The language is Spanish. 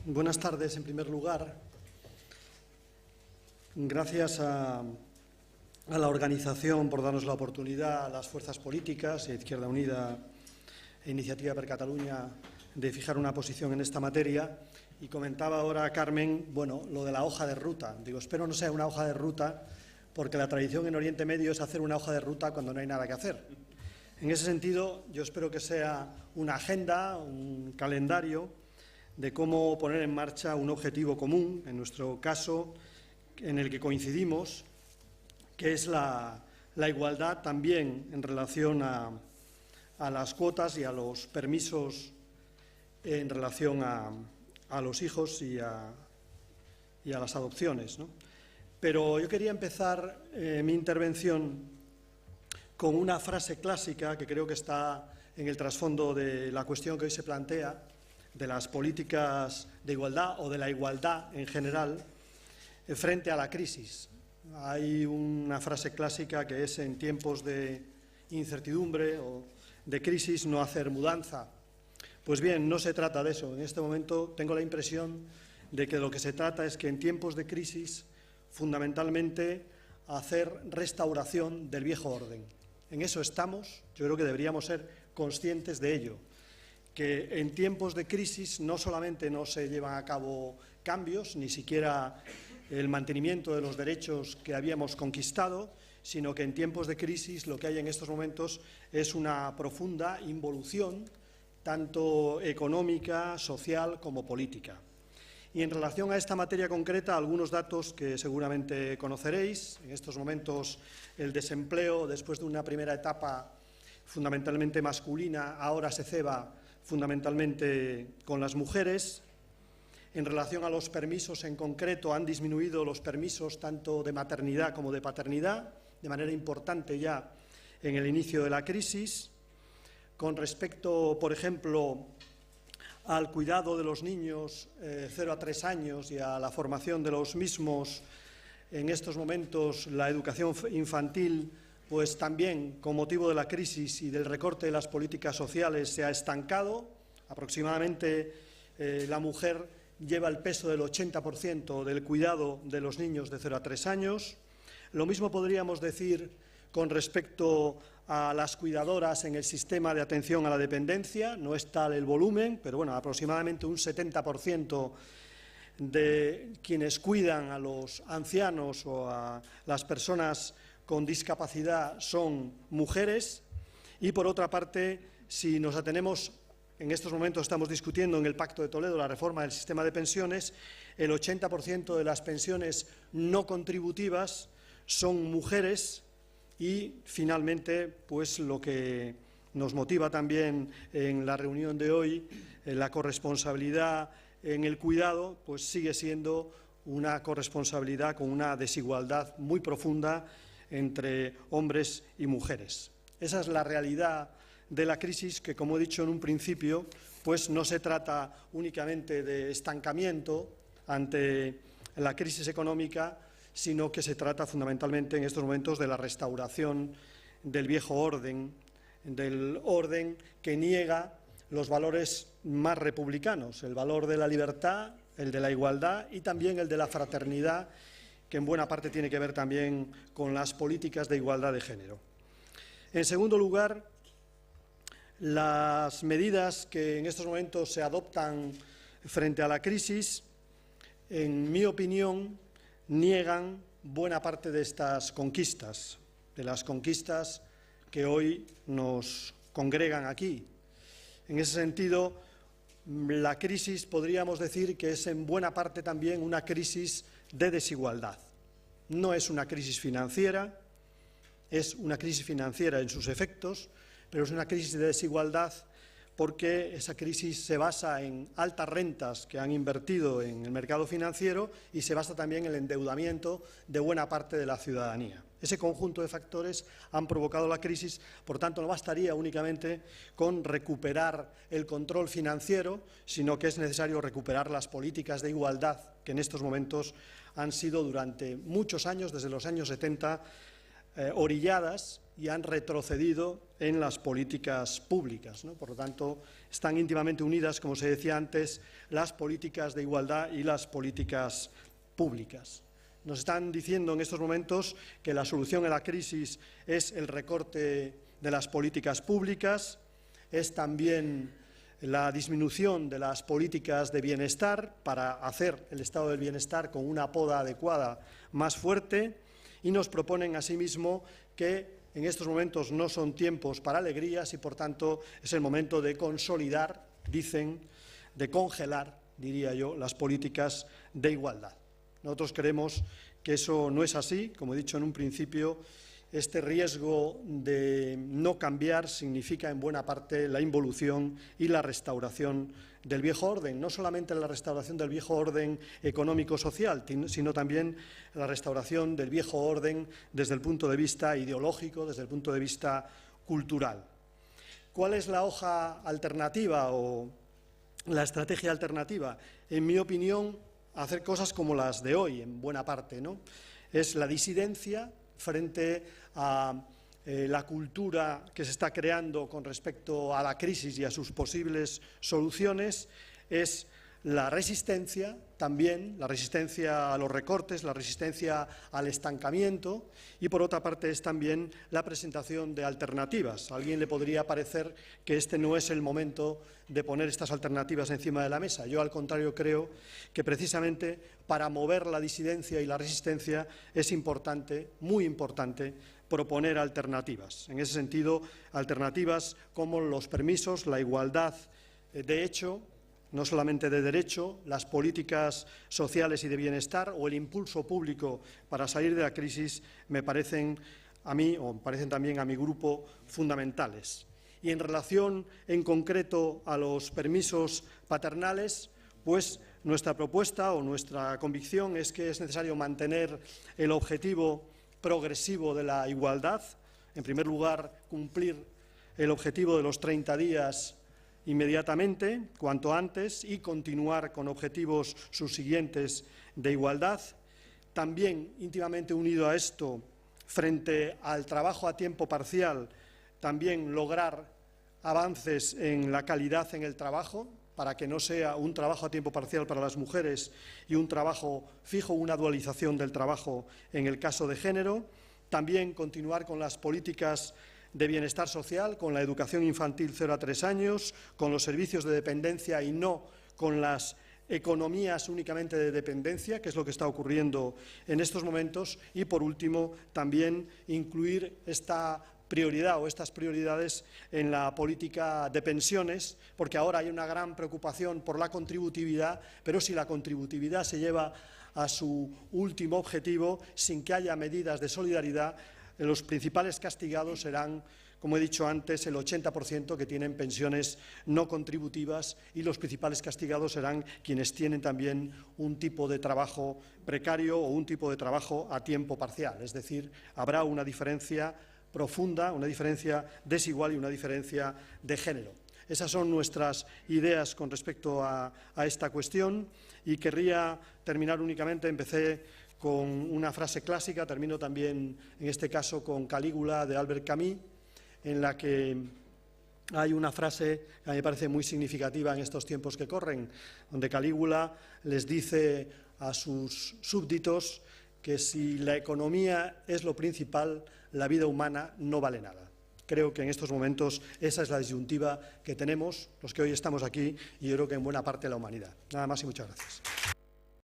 Buenas tardes, en primer lugar. Gracias a la organización por darnos la oportunidad, a las fuerzas políticas, Izquierda Unida e Iniciativa per Catalunya, de fijar una posición en esta materia. Y comentaba ahora Carmen, lo de la hoja de ruta. Digo, espero no sea una hoja de ruta, porque la tradición en Oriente Medio es hacer una hoja de ruta cuando no hay nada que hacer. En ese sentido, yo espero que sea una agenda, un calendario de cómo poner en marcha un objetivo común, en nuestro caso, en el que coincidimos, que es la igualdad también en relación a las cuotas y a los permisos en relación a los hijos y a las adopciones, ¿no? Pero yo quería empezar mi intervención con una frase clásica que creo que está en el trasfondo de la cuestión que hoy se plantea, de las políticas de igualdad o de la igualdad en general, frente a la crisis. Hay una frase clásica que es: en tiempos de incertidumbre o de crisis no hacer mudanza. Pues bien, no se trata de eso. En este momento tengo la impresión de que lo que se trata es que en tiempos de crisis, fundamentalmente, hacer restauración del viejo orden. En eso estamos. Yo creo que deberíamos ser conscientes de ello, que en tiempos de crisis no solamente no se llevan a cabo cambios, ni siquiera el mantenimiento de los derechos que habíamos conquistado, sino que en tiempos de crisis lo que hay en estos momentos es una profunda involución, tanto económica, social como política. Y en relación a esta materia concreta, algunos datos que seguramente conoceréis. En estos momentos el desempleo, después de una primera etapa fundamentalmente masculina, ahora se ceba fundamentalmente con las mujeres. En relación a los permisos en concreto, han disminuido los permisos tanto de maternidad como de paternidad, de manera importante ya en el inicio de la crisis. Con respecto, por ejemplo, al cuidado de los niños 0 a 3 años y a la formación de los mismos, en estos momentos la educación infantil, pues también con motivo de la crisis y del recorte de las políticas sociales, se ha estancado. Aproximadamente la mujer lleva el peso del 80% del cuidado de los niños de 0 a 3 años. Lo mismo podríamos decir con respecto a las cuidadoras en el sistema de atención a la dependencia. No es tal el volumen, pero aproximadamente un 70% de quienes cuidan a los ancianos o a las personas con discapacidad son mujeres. Y por otra parte, si nos atenemos, en estos momentos estamos discutiendo en el Pacto de Toledo la reforma del sistema de pensiones, el 80% de las pensiones no contributivas son mujeres. Y finalmente, pues lo que nos motiva también en la reunión de hoy, la corresponsabilidad en el cuidado, pues sigue siendo una corresponsabilidad con una desigualdad muy profunda entre hombres y mujeres. Esa es la realidad de la crisis, que, como he dicho en un principio, pues no se trata únicamente de estancamiento ante la crisis económica, sino que se trata fundamentalmente en estos momentos de la restauración del viejo orden, del orden que niega los valores más republicanos, el valor de la libertad, el de la igualdad y también el de la fraternidad, que en buena parte tiene que ver también con las políticas de igualdad de género. En segundo lugar, las medidas que en estos momentos se adoptan frente a la crisis, en mi opinión, niegan buena parte de estas conquistas, de las conquistas que hoy nos congregan aquí. En ese sentido, la crisis podríamos decir que es en buena parte también una crisis de desigualdad. No es una crisis financiera, es una crisis financiera en sus efectos, pero es una crisis de desigualdad porque esa crisis se basa en altas rentas que han invertido en el mercado financiero y se basa también en el endeudamiento de buena parte de la ciudadanía. Ese conjunto de factores han provocado la crisis. Por tanto, no bastaría únicamente con recuperar el control financiero, sino que es necesario recuperar las políticas de igualdad que en estos momentos han sido durante muchos años, desde los años 70, orilladas y han retrocedido en las políticas públicas, ¿no? Por lo tanto, están íntimamente unidas, como se decía antes, las políticas de igualdad y las políticas públicas. Nos están diciendo en estos momentos que la solución a la crisis es el recorte de las políticas públicas, es también la disminución de las políticas de bienestar para hacer el estado del bienestar con una poda adecuada más fuerte, y nos proponen asimismo que en estos momentos no son tiempos para alegrías y, por tanto, es el momento de consolidar, dicen, de congelar, diría yo, las políticas de igualdad. Nosotros creemos que eso no es así. Como he dicho en un principio, este riesgo de no cambiar significa en buena parte la involución y la restauración del viejo orden, no solamente la restauración del viejo orden económico-social, sino también la restauración del viejo orden desde el punto de vista ideológico, desde el punto de vista cultural. ¿Cuál es la hoja alternativa o la estrategia alternativa? En mi opinión, hacer cosas como las de hoy, en buena parte, ¿no? Es la disidencia frente a la cultura que se está creando con respecto a la crisis y a sus posibles soluciones, es la resistencia también, la resistencia a los recortes, la resistencia al estancamiento, y por otra parte es también la presentación de alternativas. A alguien le podría parecer que este no es el momento de poner estas alternativas encima de la mesa. Yo, al contrario, creo que precisamente para mover la disidencia y la resistencia es importante, muy importante, proponer alternativas. En ese sentido, alternativas como los permisos, la igualdad de hecho, no solamente de derecho, las políticas sociales y de bienestar o el impulso público para salir de la crisis me parecen a mí, o me parecen también a mi grupo, fundamentales. Y en relación en concreto a los permisos paternales, pues nuestra propuesta o nuestra convicción es que es necesario mantener el objetivo progresivo de la igualdad. En primer lugar, cumplir el objetivo de los 30 días inmediatamente, cuanto antes, y continuar con objetivos subsiguientes de igualdad. También, íntimamente unido a esto, frente al trabajo a tiempo parcial, también lograr avances en la calidad en el trabajo, para que no sea un trabajo a tiempo parcial para las mujeres y un trabajo fijo, una dualización del trabajo en el caso de género. También continuar con las políticas de bienestar social, con la educación infantil 0 a 3 años, con los servicios de dependencia y no con las economías únicamente de dependencia, que es lo que está ocurriendo en estos momentos. Y, por último, también incluir esta prioridad o estas prioridades en la política de pensiones, porque ahora hay una gran preocupación por la contributividad, pero si la contributividad se lleva a su último objetivo sin que haya medidas de solidaridad, los principales castigados serán, como he dicho antes, el 80% que tienen pensiones no contributivas, y los principales castigados serán quienes tienen también un tipo de trabajo precario o un tipo de trabajo a tiempo parcial. Es decir, habrá una diferencia profunda, una diferencia desigual y una diferencia de género. Esas son nuestras ideas con respecto a esta cuestión, y querría terminar únicamente, empecé con una frase clásica, termino también en este caso con Calígula de Albert Camus, en la que hay una frase que a mí me parece muy significativa en estos tiempos que corren, donde Calígula les dice a sus súbditos que si la economía es lo principal, la vida humana no vale nada. Creo que en estos momentos esa es la disyuntiva que tenemos los que hoy estamos aquí, y yo creo que en buena parte la humanidad. Nada más y muchas gracias.